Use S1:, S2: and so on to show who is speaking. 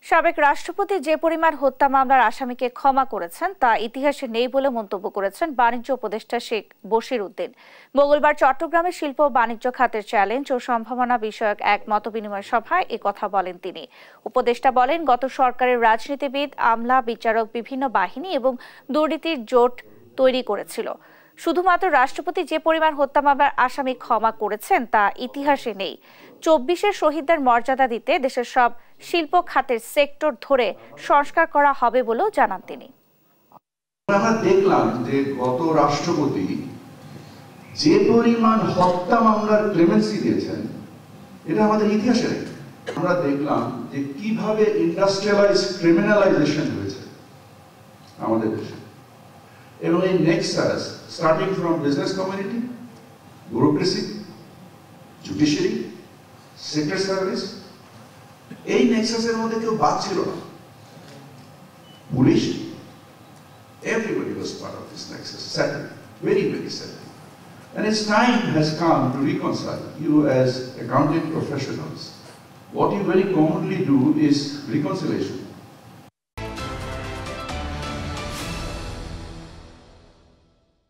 S1: সাবেক রাষ্ট্রপতি যে পরিমাণ হত্যা মামলার আসামিকে ক্ষমা করেছেন তা ইতিহাসে নেই বলে মন্তব্য করেছেন বাণিজ্য উপদেষ্টা শেখ বশির উদ্দিন। মঙ্গলবার চট্টগ্রামে শিল্প ও বাণিজ্য খাতের চ্যালেঞ্জ ও সম্ভাবনা বিষয়ক এক মতবিনিময় সভায় একথা বলেন তিনি। উপদেষ্টা বলেন, গত সরকারের রাজনীতিবিদ, আমলা, বিচারক বিভিন্ন বাহিনী এবং দুর্নীতির জোট তৈরি করেছিল। শুধুমাত্র রাষ্ট্রপতি যে পরিমাণ হত্যা মামলার আসামি ক্ষমা করেছেন তা ইতিহাসে নেই। 24-এর শহীদদের মর্যাদা দিতে দেশের সব শিল্প খাতের সেক্টর ধরে সংস্কার করা হবে বলেও জানান তিনি।
S2: আমরা দেখলাম যে গত রাষ্ট্রপতি যে পরিমাণ হত্যা মামলার ক্লেমেন্সি দিয়েছেন এটা আমাদের ইতিহাসে নেই। আমরা দেখলাম যে কিভাবে ইন্ডাস্ট্রিয়ালাইজ ক্রিমিনালাইজেশন হয়েছে আমাদের দেশে, এবং এই Nexus starting from business community, bureaucracy, judiciary, secret service, এই নেক্সাসের মধ্যে কেউ বাদ ছিল না। Police, everybody was part of this nexus, sadly, very, very sadly. And its time has come to reconcile you as accounting professionals. What you very commonly do is reconciliation.